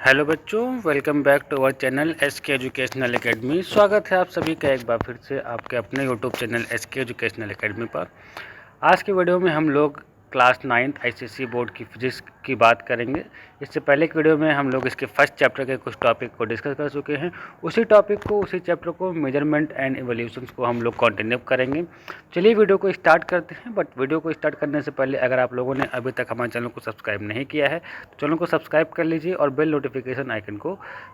Hello बच्चों, welcome back to our channel SK educational academy. स्वागत है आप सभी का एक बार फिर से आपके अपने YouTube channel SK educational academy पर। आज की वीडियो में हम लोग क्लास 9th आईसीएसई बोर्ड की फिजिक्स की बात करेंगे। इससे पहले की वीडियो में हम लोग इसके फर्स्ट चैप्टर के कुछ टॉपिक को डिस्कस कर चुके हैं। उसी चैप्टर को मेजरमेंट एंड इवोल्यूशंस को हम लोग कंटिन्यू करेंगे। चलिए वीडियो को स्टार्ट करते हैं। बट वीडियो को स्टार्ट करने से पहले अगर आप लोगों ने अभी तक हमारे चैनल को सब्सक्राइब नहीं किया है तो चैनल को सब्सक्राइब कर लीजिए और बेल नोटिफिकेशन आइकन को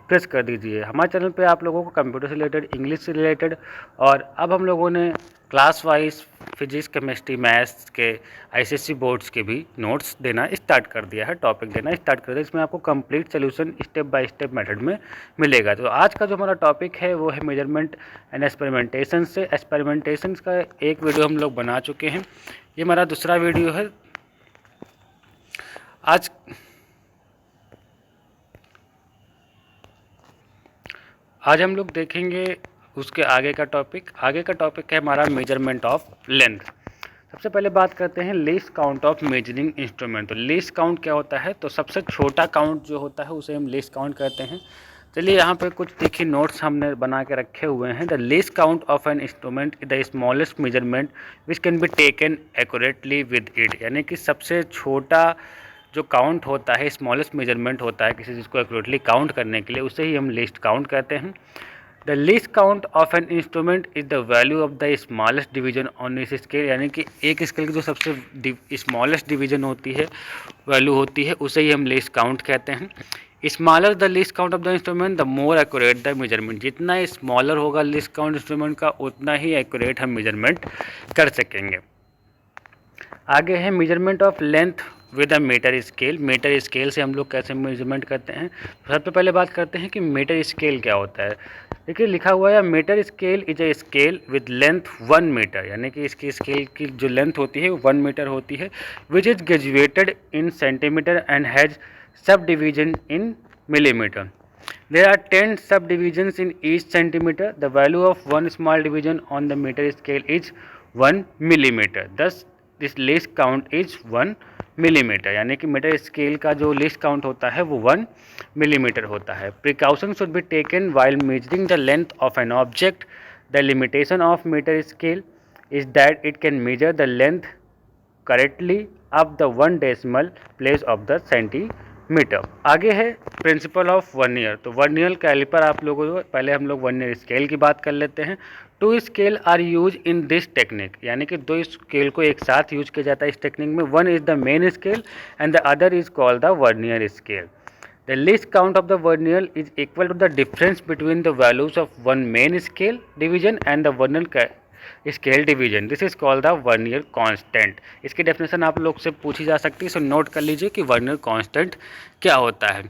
प्रेस कर दीजिए। हमारे चैनल पे आप लोगों को कंप्यूटर से रिलेटेड, इंग्लिश से रिलेटेड और अब हम लोगों ने class wise physics, chemistry, maths के आईसीएसई बोर्ड्स के भी नोट्स देना स्टार्ट कर दिया है, टॉपिक देना स्टार्ट कर दिया। इसमें आपको complete solution step by step method में मिलेगा। तो आज का जो हमारा टॉपिक है वो है मेजरमेंट एंड एक्सपेरिमेंटेशन से। एक्सपेरिमेंटेशन का एक वीडियो हम लोग बना चुके हैं, ये हमारा दूसरा वीडियो है। आज हम लोग देखेंगे उसके आगे का टॉपिक है हमारा मेजरमेंट ऑफ लेंथ। सबसे पहले बात करते हैं least count of measuring instrument. तो लीस्ट काउंट क्या होता है? तो सबसे छोटा काउंट जो होता है उसे हम लीस्ट काउंट कहते हैं। चलिए यहाँ पे कुछ देखिए नोट्स हमने बना के रखे हुए हैं। The least count of an instrument is the smallest measurement which can be taken accurately with it. यानी कि सबसे छोटा जो काउंट होता है, स्मॉलेस्ट मेजरमेंट होता है किसी चीज़ को एक्यूरेटली काउंट करने के लिए, उसे ही हम लीस्ट काउंट कहते हैं। The least count of an instrument is the value of the smallest division on इस स्केल। यानी कि एक स्केल की जो सबसे स्मॉलेस्ट डिवीजन होती है, वैल्यू होती है, उसे ही हम लीस्ट काउंट कहते हैं। Smaller the least count of the instrument the more accurate the measurement. जितना स्मॉलर होगा लीस्ट काउंट इंस्ट्रूमेंट का, उतना ही एक्यूरेट हम मेजरमेंट कर सकेंगे। आगे है measurement of length with a metre scale. Metre scale से हम लोग कैसे मेजरमेंट करते हैं? सबसे पहले बात करते हैं कि मीटर स्केल क्या होता है। देखिए लिखा हुआ है metre scale is a scale with length 1 metre. यानी कि इसकी स्केल की जो लेंथ होती है वो 1 मीटर होती है। Which is graduated in centimetre and has sub division in millimetre. There are 10 subdivisions in each centimeter. The value of one small division on the meter scale is 1 millimeter. Thus, this least count is 1 millimeter. यानी कि metre scale का जो least count होता है वो 1 millimeter होता है। Precautions should be taken while measuring the length of an object. The limitation of meter scale is that it can measure the length correctly up the 1 decimal place of the centimeter। आगे है principle of vernier. तो vernier caliper आप लोगों को, पहले हम लोग vernier scale की बात कर लेते हैं। 2 scale are use in this technique. यानी कि 2 स्केल को एक साथ यूज किया जाता है इस टेक्निक में। One is the main scale and the other is called the vernier scale. The least count of the vernier is equal to the difference between the values of one main scale division and the vernier scale division. This is called the vernier constant. इसकी definition आप लोग से पूछी जा सकती है, so note कर लीजिए कि वर्नियर कांस्टेंट क्या होता है।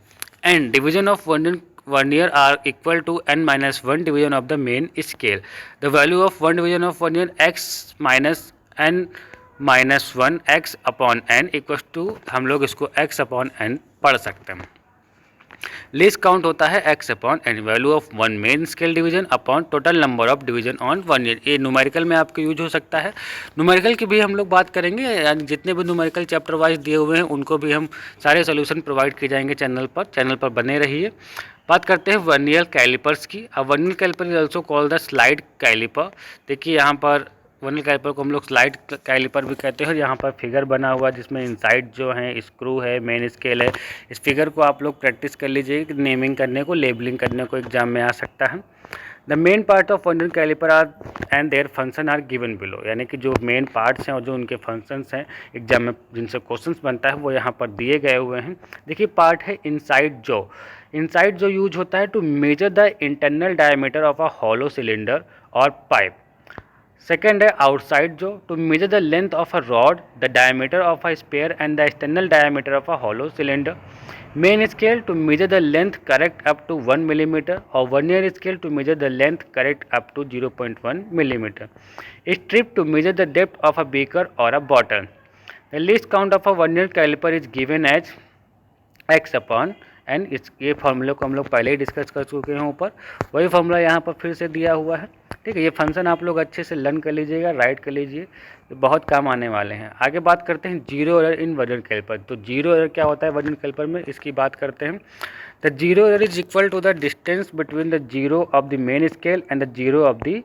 And division of vernier are equal to n-1 division of the main scale. The value of one division of vernier x minus n-1 x upon n equal to, हम लोग इसको x upon n पढ़ सकते हैं। Least count होता है x upon n, value of one main scale division upon total number of division on 1 year. ये numerical में आपको यूज हो सकता है। न्यूमेरिकल की भी हम लोग बात करेंगे, यानी जितने भी न्यूमेरिकल चैप्टर वाइज दिए हुए हैं उनको भी हम सारे सोल्यूशन प्रोवाइड किए जाएंगे चैनल पर बने रहिए। बात करते हैं वर्नियर कैलिपर्स की। अब vernier calliper is also called the slide calliper. देखिए यहाँ पर वर्नियर कैलिपर को हम लोग स्लाइड कैलिपर भी कहते हैं। यहाँ पर फिगर बना हुआ जिसमें इनसाइड जो है स्क्रू है, मेन स्केल है। इस फिगर को आप लोग प्रैक्टिस कर लीजिए, नेमिंग करने को, लेबलिंग करने को एग्जाम में आ सकता है। The main part of vernier calliper are and their function are given below. यानी कि जो मेन पार्ट्स हैं और जो उनके फंक्शंस हैं एग्जाम में जिनसे क्वेश्चंस बनता है वो यहाँ पर दिए गए हुए हैं। देखिए पार्ट है इनसाइड जो। इनसाइड जो यूज होता है to measure the internal diameter of a hollow cylinder or pipe. Second है आउटसाइड जो, to measure the length of a rod, the diameter of a sphere and the external diameter of a hollow cylinder. Main scale to measure the length correct up to 1 millimetre और vernier scale to measure the length correct up to 0.1 millimetre. Strip to measure the depth of a beaker और a bottle. The least count of a vernier calliper is given as x upon n इस ये फार्मूले को हम लोग पहले ही discuss कर चुके हैं ऊपर, वही फार्मूला यहाँ पर फिर से दिया हुआ है। ठीक है, ये फंक्शन आप लोग अच्छे से लर्न कर लीजिएगा, राइट कर लीजिए, तो बहुत काम आने वाले हैं। आगे बात करते हैं जीरो एरर इन वजन कैलिपर। तो जीरो एरर क्या होता है वजन कैलिपर में, इसकी बात करते हैं। The zero error is equal to the distance between the zero of the main scale and the zero of the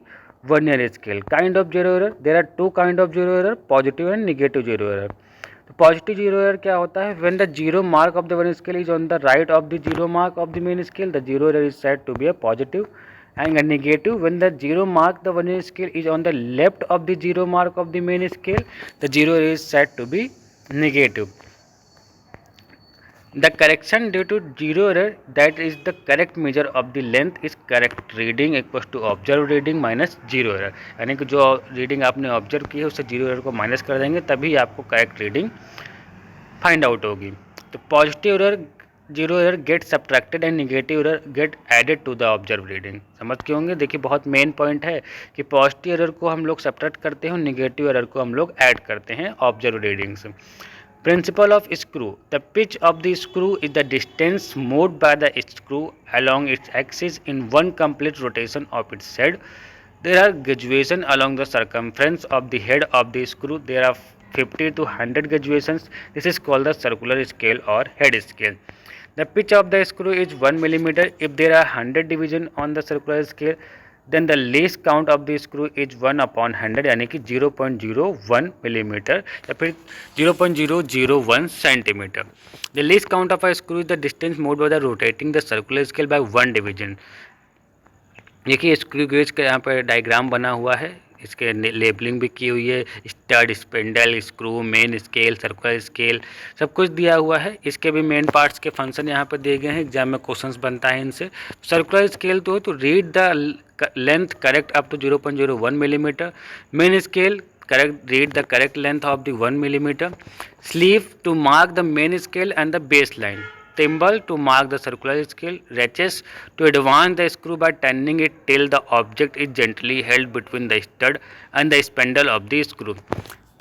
vernier scale. Kind of zero error, there are two kind of zero error, positive and negative zero error. तो positive zero error क्या होता है, when the zero mark of the one scale is on the right of the zero mark of the main scale, the zero error is said to be a positive. And a negative, when the zero mark the vernier scale is on the left of the zero mark of the main scale, the zero is said to be negative. The correction due to zero error, that is the correct measure of the length, is correct reading equals to observed reading minus zero error। यानी कि जो reading आपने observe की है उससे zero error को minus कर देंगे, तभी आपको करेक्ट रीडिंग फाइंड आउट होगी। तो positive error, zero error get subtracted and negative error get added to the observe reading. समझ के होंगे, देखिए बहुत मेन पॉइंट है कि पॉजिटिव एरर को हम लोग सब्ट्रैक्ट करते हैं और निगेटिव एरर को हम लोग ऐड करते हैं ऑब्जर्व रीडिंग से। Principle of screw, the pitch of the screw is the distance moved by the screw along its axis in one complete rotation of its head. There are graduations along the circumference of the head of the screw. There are 50 to 100 graduations. This is called the circular scale or head scale. The pitch of the screw is 1 millimeter. If there are 100 divisions on the circular scale, then the least count of the screw is 1 upon 100, यानी कि 0.01 millimetre या फिर 0.001 centimetre. The least count of a screw is the distance moved by the rotating the circular scale by 1 division। देखिए screw gauge का यहाँ पर diagram बना हुआ है, इसके लेबलिंग भी की हुई है, stud, spindle, screw, main scale, circular scale, सब कुछ दिया हुआ है। इसके भी मेन पार्ट्स के फंक्शन यहाँ पर दिए गए हैं, एग्जाम में क्वेश्चंस बनता है इनसे। Circular scale to read the length correct up to 0.01 millimeter, main scale correct read the correct length of the 1 millimeter, sleeve to mark the main scale and the baseline, thimble to mark the circular scale, ratchets to advance the screw by turning it till the object is gently held between the stud and the spindle of the screw।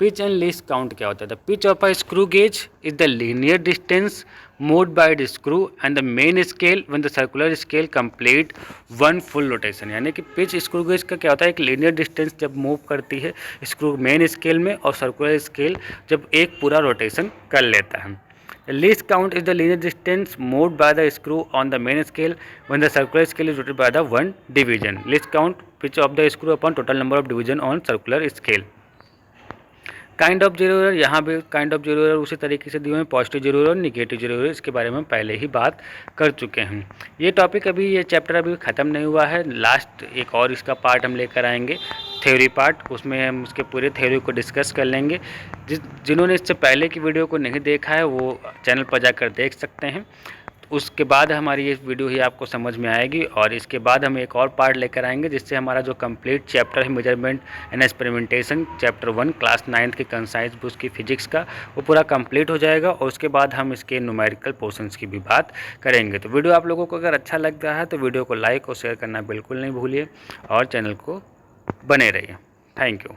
Pitch and least count क्या होता है, the pitch of a screw gauge is the linear distance moved by the screw and the main scale when the circular scale complete 1 full rotation. यानी कि pitch screw gauge का क्या होता है, एक लीनियर डिस्टेंस जब मूव करती है स्क्रू मेन स्केल में और सर्कुलर स्केल जब एक पूरा रोटेशन कर लेता है। The least count is the linear distance moved by the screw on the main scale when the circular scale is rotated by the 1 division। Least count pitch of the screw upon total number of division on circular scale। Kind of zero error, यहाँ भी kind of zero error उसी तरीके से दिए हुए हैं, positive zero error, negative zero error, इसके बारे में पहले ही बात कर चुके हैं। ये टॉपिक अभी, ये चैप्टर अभी ख़त्म नहीं हुआ है, लास्ट एक और इसका पार्ट हम लेकर आएंगे, थ्योरी पार्ट, उसमें हम उसके पूरे थ्योरी को डिस्कस कर लेंगे। जिन्होंने इससे पहले की वीडियो को नहीं देखा है वो चैनल पर जाकर देख सकते हैं, उसके बाद हमारी ये वीडियो ही आपको समझ में आएगी। और इसके बाद हम एक और पार्ट लेकर आएंगे जिससे हमारा जो कंप्लीट चैप्टर है measurement and experimentation chapter 1 class 9th की कंसाइज बुक्स की फिजिक्स का, वो पूरा कंप्लीट हो जाएगा। और उसके बाद हम इसके न्यूमेरिकल पोर्शंस की भी बात करेंगे। तो वीडियो आप लोगों को अगर अच्छा लग रहा है तो वीडियो को लाइक और शेयर करना बिल्कुल नहीं भूलिए और चैनल को बने रहिए। Thank you.